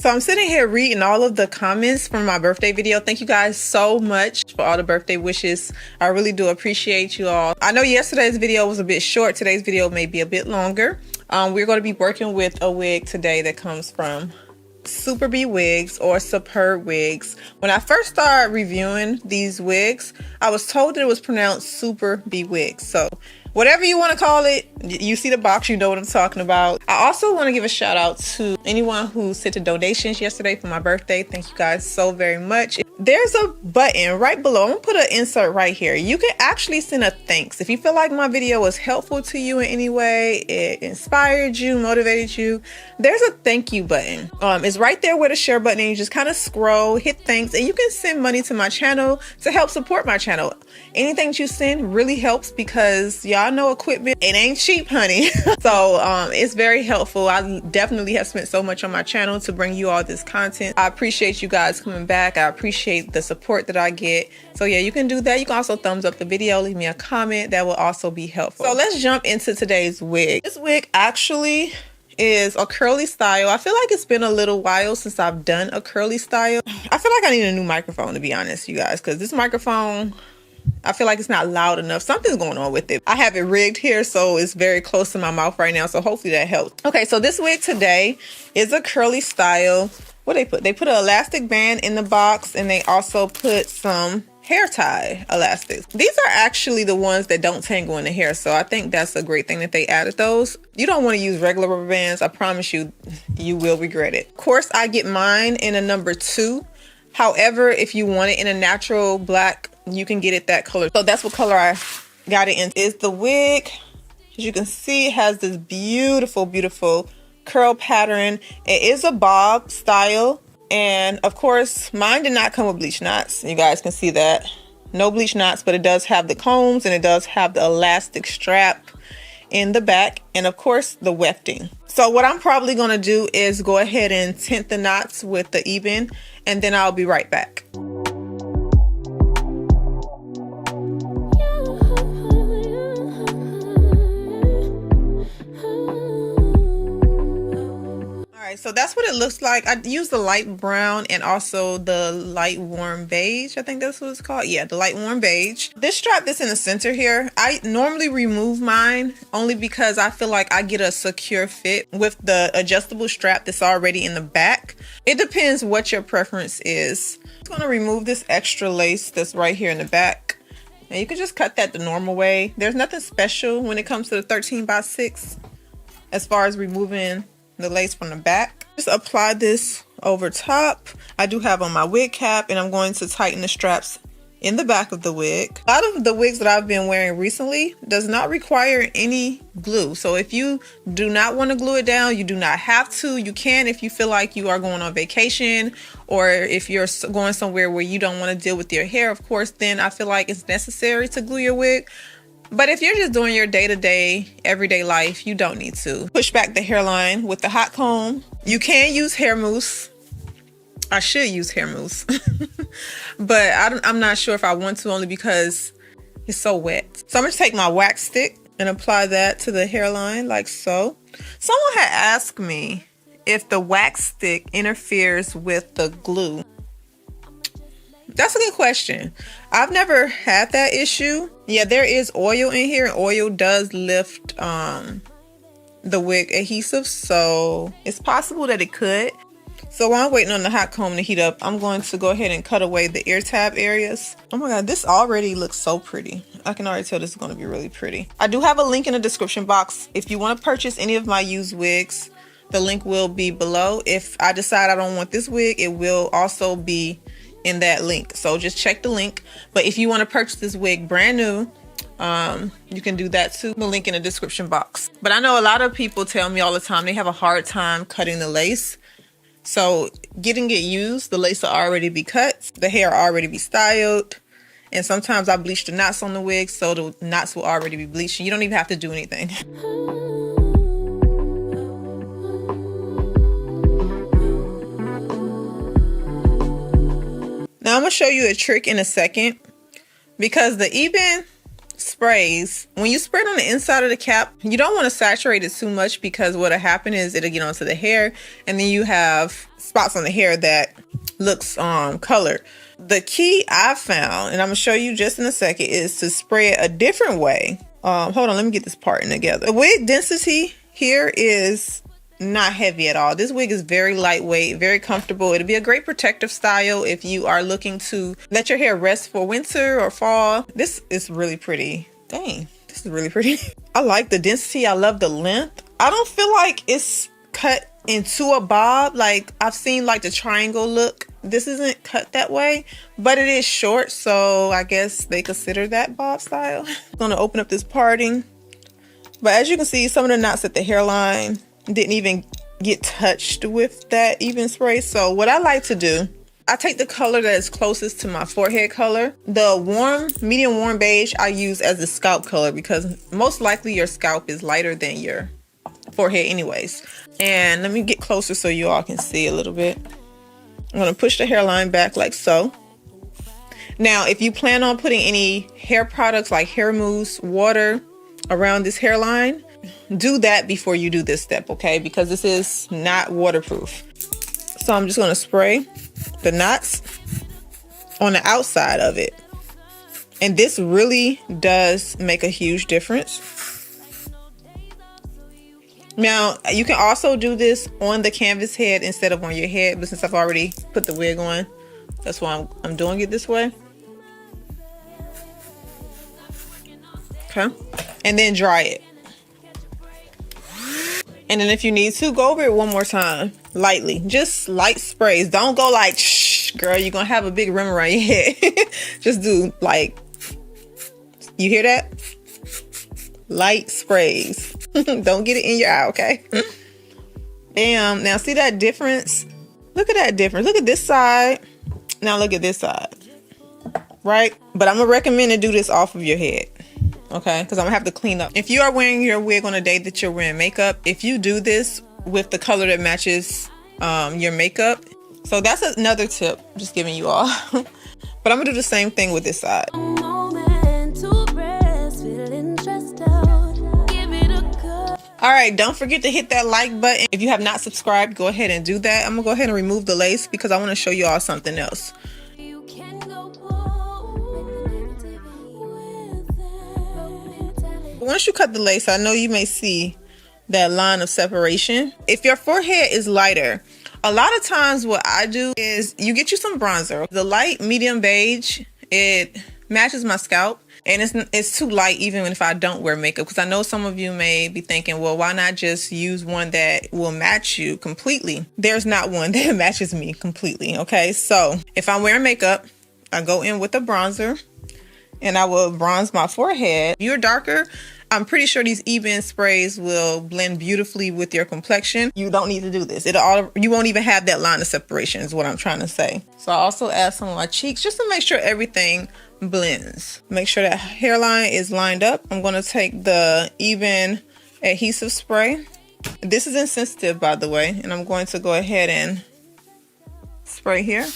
So I'm sitting here reading all of the comments from my birthday video. Thank you guys so much for all the birthday wishes. I really do appreciate you all. I know yesterday's video was a bit short. Today's video may be a bit longer. We're going to be working with a wig today that comes from Super B Wigs or Superb Wigs. When I first started reviewing these wigs, I was told that it was pronounced Super B Wigs. So whatever you want to call it, you see the box, you know what I'm talking about. I also want to give a shout out to anyone who sent the donations yesterday for my birthday. Thank you guys so very much. There's a button right below. I'm gonna put an insert right here. You can actually send a thanks. If you feel like my video was helpful to you in any way, it inspired you, motivated you, there's a thank you button. It's right there with a share button, and you just kind of scroll, hit thanks, and you can send money to my channel to help support my channel. Anything that you send really helps because y'all know equipment, it ain't cheap, honey. So it's very helpful. I definitely have spent so much on my channel to bring you all this content. I appreciate you guys coming back. I appreciate the support that I get. So yeah, you can do that. You can also thumbs up the video, leave me a comment. That will also be helpful. So let's jump into today's wig. This wig actually is a curly style. I feel like it's been a little while since I've done a curly style. I feel like I need a new microphone, to be honest, you guys, because this microphone, I feel like it's not loud enough. Something's going on with it. I have it rigged here, so it's very close to my mouth right now, so hopefully that helps. Okay, so this wig today is a curly style. What they put? They put an elastic band in the box, and they also put some hair tie elastics. These are actually the ones that don't tangle in the hair, so I think that's a great thing that they added those. You don't want to use regular rubber bands. I promise you, you will regret it. Of course, I get mine in a number 2. However, if you want it in a natural black, you can get it that color. So that's what color I got it in. Is the wig, as you can see, it has this beautiful, beautiful curl pattern. It is a bob style, and of course mine did not come with bleach knots. You guys can see that, no bleach knots, but it does have the combs, and it does have the elastic strap in the back, and of course the wefting. So what I'm probably going to do is go ahead and tint the knots with the ebin, and then I'll be right back. So that's what it looks like. I used the light brown and also the light warm beige. I think that's what it's called. Yeah, the light warm beige. This strap that's in the center here, I normally remove mine only because I feel like I get a secure fit with the adjustable strap that's already in the back. It depends what your preference is. I'm going to remove this extra lace that's right here in the back. And you can just cut that the normal way. There's nothing special when it comes to the 13x6 as far as removing the lace from the back. Just apply this over top. I do have on my wig cap, and I'm going to tighten the straps in the back of the wig. A lot of the wigs that I've been wearing recently does not require any glue. So if you do not want to glue it down, you do not have to. You can if you feel like you are going on vacation, or if you're going somewhere where you don't want to deal with your hair, of course, then I feel like it's necessary to glue your wig. But if you're just doing your day-to-day, everyday life, you don't need to. Push back the hairline with the hot comb. You can use hair mousse. I should use hair mousse. But I'm not sure if I want to, only because it's so wet. So I'm going to take my wax stick and apply that to the hairline like so. Someone had asked me if the wax stick interferes with the glue. That's a good question. I've never had that issue. Yeah, there is oil in here, and oil does lift the wig adhesive, so it's possible that it could. So while I'm waiting on the hot comb to heat up, I'm going to go ahead and cut away the ear tab areas. Oh my god, this already looks so pretty. I can already tell this is going to be really pretty. I do have a link in the description box. If you want to purchase any of my used wigs, the link will be below. If I decide I don't want this wig, it will also be in that link, so just check the link. But if you want to purchase this wig brand new, you can do that too. The link in the description box. But I know a lot of people tell me all the time they have a hard time cutting the lace. So getting it used, the lace will already be cut, the hair already be styled, and sometimes I bleach the knots on the wig, so the knots will already be bleached. You don't even have to do anything. Now I'm going to show you a trick in a second, because the ebin sprays, when you spray it on the inside of the cap, you don't want to saturate it too much, because what'll happen is it'll get onto the hair, and then you have spots on the hair that looks colored. The key I found, and I'm gonna show you just in a second, is to spray it a different way. Hold on, let me get this part together. The wig density here is not heavy at all. This wig is very lightweight, very comfortable. It'll be a great protective style if you are looking to let your hair rest for winter or fall. This is really pretty. Dang, this is really pretty. I like the density. I love the length. I don't feel like it's cut into a bob like I've seen like the triangle look. This isn't cut that way, but it is short, so I guess they consider that bob style. I'm gonna open up this parting, but as you can see, some of the knots at the hairline didn't even get touched with that even spray. So what I like to do, I take the color that is closest to my forehead color. The medium warm beige I use as the scalp color, because most likely your scalp is lighter than your forehead anyways. And let me get closer so you all can see a little bit. I'm gonna push the hairline back like so. Now, if you plan on putting any hair products like hair mousse, water around this hairline, do that before you do this step, okay? Because this is not waterproof. So I'm just gonna spray the knots on the outside of it. And this really does make a huge difference. Now, you can also do this on the canvas head instead of on your head, but since I've already put the wig on, that's why I'm doing it this way. Okay, and then dry it. And then if you need to, go over it one more time, lightly. Just light sprays. Don't go like, shh, girl, you're gonna have a big rim around your head. Just do like, you hear that? Light sprays. Don't get it in your eye, okay? Bam. Now see that difference? Look at that difference. Look at this side. Now look at this side. Right? But I'm gonna recommend to do this off of your head. Okay, because I'm gonna have to clean up. If you are wearing your wig on a day that you're wearing makeup, if you do this with the color that matches your makeup, so that's another tip I'm just giving you all. But I'm gonna do the same thing with this side. All right, don't forget to hit that like button. If you have not subscribed, go ahead and do that. I'm gonna go ahead and remove the lace because I want to show you all something else. Once you cut the lace, I know you may see that line of separation. If your forehead is lighter, a lot of times what I do is you get you some bronzer. The light medium beige, it matches my scalp, and it's too light even if I don't wear makeup, because I know some of you may be thinking, well, why not just use one that will match you completely? There's not one that matches me completely, okay? So if I'm wearing makeup, I go in with a bronzer and I will bronze my forehead. If you're darker, I'm pretty sure these even sprays will blend beautifully with your complexion. You don't need to do this. You won't even have that line of separation is what I'm trying to say. So I also add some of my cheeks just to make sure everything blends. Make sure that hairline is lined up. I'm going to take the even adhesive spray. This is insensitive, by the way, and I'm going to go ahead and spray here.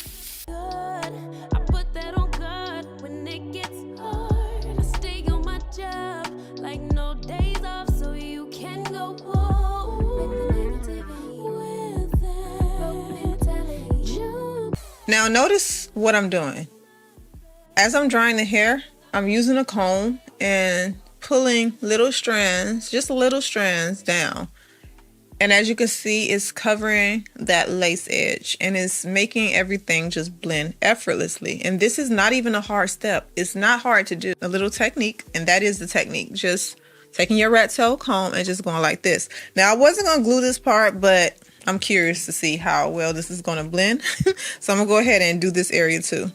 Now notice what I'm doing. As I'm drying the hair, I'm using a comb and pulling little strands, just little strands down. And as you can see, it's covering that lace edge and it's making everything just blend effortlessly. And this is not even a hard step. It's not hard to do. A little technique, and that is the technique. Just taking your rat tail comb and just going like this. Now I wasn't gonna glue this part, but I'm curious to see how well this is gonna blend. So I'm gonna go ahead and do this area too.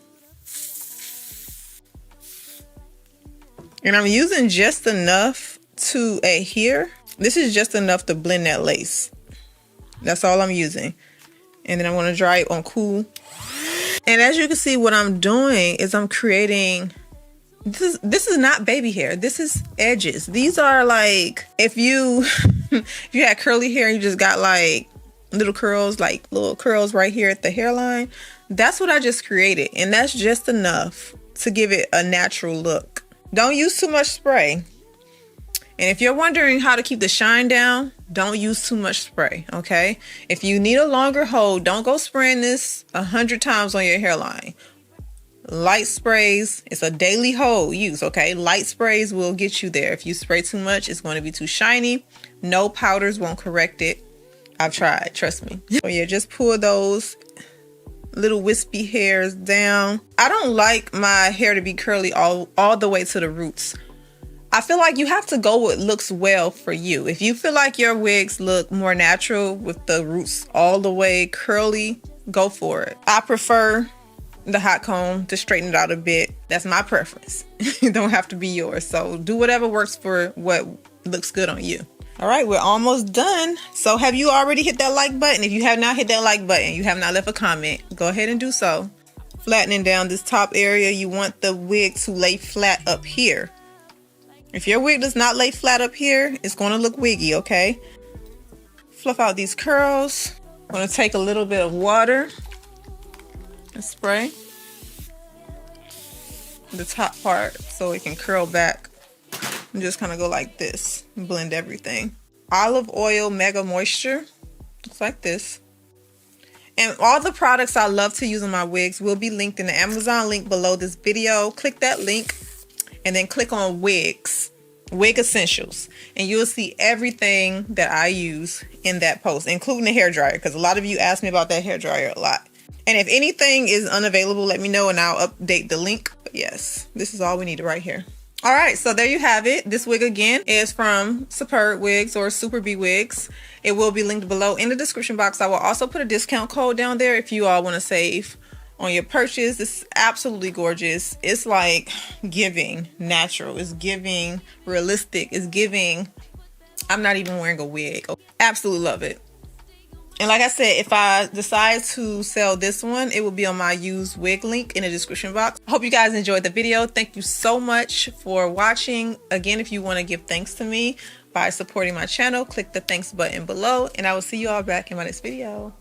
And I'm using just enough to adhere. This is just enough to blend that lace. That's all I'm using. And then I'm gonna dry it on cool. And as you can see, what I'm doing is I'm creating, this is not baby hair. This is edges. These are like, if you had curly hair and you just got like little curls right here at the hairline, that's what I just created. And that's just enough to give it a natural look. Don't use too much spray. And if you're wondering how to keep the shine down, don't use too much spray, okay? If you need a longer hold, don't go spraying this 100 times on your hairline. Light sprays, it's a daily hold use, okay? Light sprays will get you there. If you spray too much, it's going to be too shiny. No powders won't correct it. I've tried, trust me. So yeah, just pull those little wispy hairs down. I don't like my hair to be curly all the way to the roots. I feel like you have to go what looks well for you. If you feel like your wigs look more natural with the roots all the way curly, go for it. I prefer the hot comb to straighten it out a bit. That's my preference. It don't have to be yours. So do whatever works for what looks good on you. All right, we're almost done. So have you already hit that like button? If you have not hit that like button, you have not left a comment, go ahead and do so. Flattening down this top area, you want the wig to lay flat up here. If your wig does not lay flat up here, it's going to look wiggy, okay? Fluff out these curls. I'm going to take a little bit of water and spray the top part so it can curl back. And just kind of go like this and blend everything. Olive oil mega moisture. Looks like this. And all the products I love to use on my wigs will be linked in the Amazon link below this video. Click that link and then click on wigs, wig essentials, and you'll see everything that I use in that post, including the hair dryer, because a lot of you ask me about that hair dryer a lot. And if anything is unavailable, let me know and I'll update the link. But yes, this is all we need right here. All right, so there you have it. This wig again is from Superb Wigs or Super B Wigs. It will be linked below in the description box. I will also put a discount code down there if you all want to save on your purchase. This is absolutely gorgeous. It's like giving natural. It's giving realistic. It's giving, I'm not even wearing a wig. Absolutely love it. And like I said, if I decide to sell this one, it will be on my used wig link in the description box. I hope you guys enjoyed the video. Thank you so much for watching. Again, if you want to give thanks to me by supporting my channel, click the thanks button below, and I will see you all back in my next video.